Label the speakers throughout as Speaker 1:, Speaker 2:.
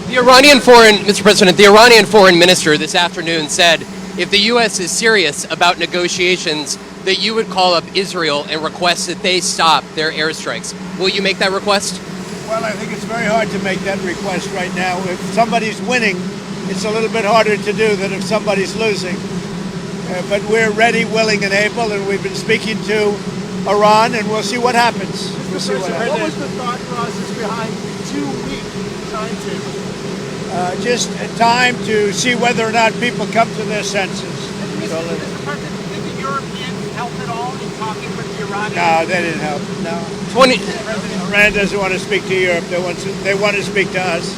Speaker 1: Mr. President, the Iranian foreign minister this afternoon said if the U.S. is serious about negotiations, that you would call up Israel and request that they stop their airstrikes. Will you make that request?
Speaker 2: Well, I think it's very hard to make that request right now. If somebody's winning, it's a little bit harder to do than if somebody's losing. But we're ready, willing, and able, and we've been speaking to Iran, and we'll see what happens. We'll see what happens.
Speaker 3: What was the thought process behind 2-week timetable?
Speaker 2: Just time to see whether or not people come to their senses.
Speaker 3: Mr. President, did the Europeans help at all in talking with the Iranians?
Speaker 2: No, they didn't help. No. Iran doesn't want to speak to Europe. They want to speak to us.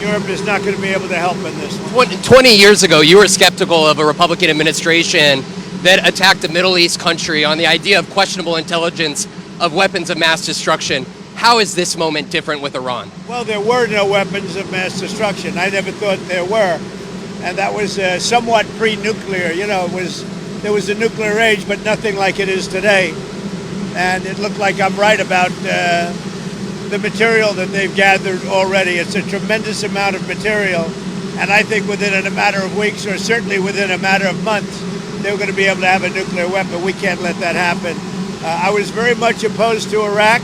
Speaker 2: Europe is not going to be able to help in this one.
Speaker 1: 20 years ago, you were skeptical of a Republican administration that attacked a Middle East country on the idea of questionable intelligence of weapons of mass destruction. How is this moment different with Iran?
Speaker 2: Well, there were no weapons of mass destruction. I never thought there were. And that was somewhat pre-nuclear. You know, there was a nuclear age, but nothing like it is today. And it looked like I'm right about the material that they've gathered already. It's a tremendous amount of material. And I think within a matter of weeks, or certainly within a matter of months, they're going to be able to have a nuclear weapon. We can't let that happen. I was very much opposed to Iraq.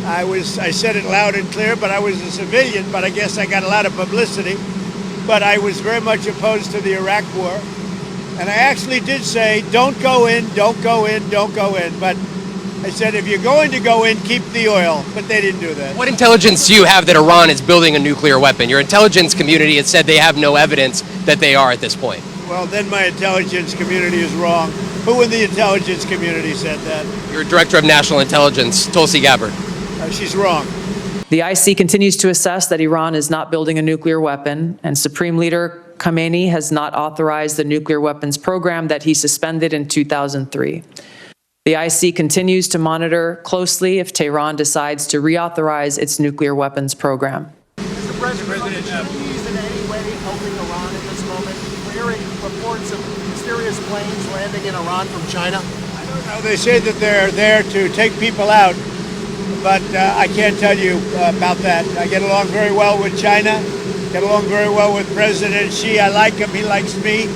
Speaker 2: I said it loud and clear, but I was a civilian, but I guess I got a lot of publicity. But I was very much opposed to the Iraq war. And I actually did say, don't go in, don't go in, don't go in. But I said, if you're going to go in, keep the oil. But they didn't do that.
Speaker 1: What intelligence do you have that Iran is building a nuclear weapon? Your intelligence community has said they have no evidence that they are at this point.
Speaker 2: Well, then my intelligence community is wrong. Who in the intelligence community said that?
Speaker 1: Your Director of National Intelligence, Tulsi Gabbard.
Speaker 2: She's wrong.
Speaker 4: The IC continues to assess that Iran is not building a nuclear weapon, and Supreme Leader Khamenei has not authorized the nuclear weapons program that he suspended in 2003. The IC continues to monitor closely if Tehran decides to reauthorize its nuclear weapons program.
Speaker 3: Mr. President, are the Chinese in any way helping Iran at this moment? We're hearing reports of mysterious planes landing in Iran from China.
Speaker 2: I don't know. They say that they're there to take people out, but I can't tell you about that. I get along very well with China, get along very well with President Xi. I like him, he likes me.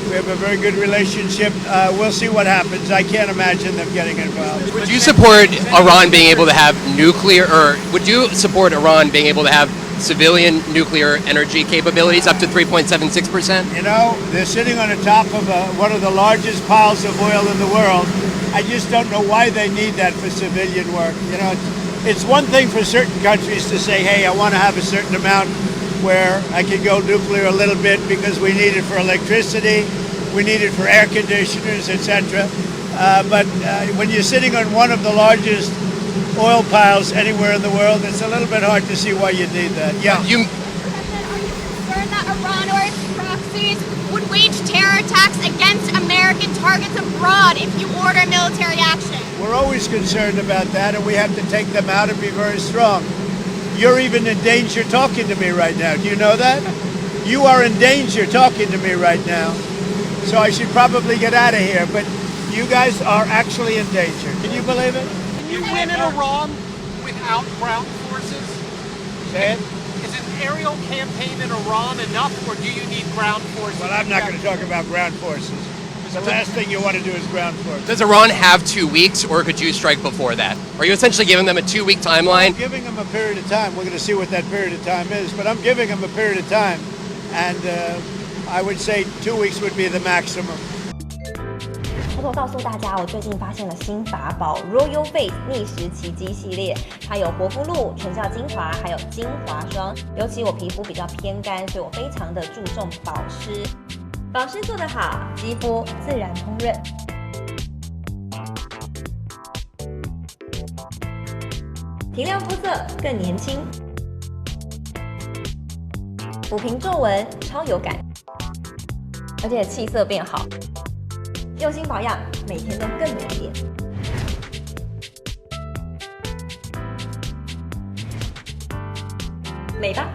Speaker 2: We have a very good relationship. We'll see what happens. I can't imagine them getting involved.
Speaker 1: Would you support Iran being able to have nuclear, or would you support Iran being able to have civilian nuclear energy capabilities up to 3.76%?
Speaker 2: You know, they're sitting on the top of one of the largest piles of oil in the world. I just don't know why they need that for civilian work. You know, it's one thing for certain countries to say, hey, I want to have a certain amount where I can go nuclear a little bit because we need it for electricity, we need it for air conditioners, etc. But when you're sitting on one of the largest oil piles anywhere in the world, it's a little bit hard to see why you need that. Yeah.
Speaker 5: Are you concerned that Iran or its proxies would wage terror attacks against American targets abroad if you order military action?
Speaker 2: We're always concerned about that, and we have to take them out and be very strong. You're even in danger talking to me right now. Do you know that? You are in danger talking to me right now. So I should probably get out of here, but you guys are actually in danger. Can you believe it?
Speaker 3: Can you win in Iran without ground forces?
Speaker 2: Say it.
Speaker 3: Is an aerial campaign in Iran enough, or do you need ground forces?
Speaker 2: Well, I'm not going to talk about ground forces. The last thing you want to do is ground forces.
Speaker 1: Does Iran have 2 weeks, or could you strike before that? Are you essentially giving them a 2-week timeline?
Speaker 2: I'm giving them a period of time. We're going to see what that period of time is, but I'm giving them a period of time, and I would say 2 weeks would be the maximum.
Speaker 6: 偷偷告诉大家，我最近发现了新法宝 Royal Face 逆时奇迹系列，它有活肤露、全效精华，还有精华霜。尤其我皮肤比较偏干，所以我非常的注重保湿。保湿做得好，肌肤自然烹润。提亮肤色更年轻，抚平皱纹超有感，而且气色变好。用心保养，每天都更美丽。美吧。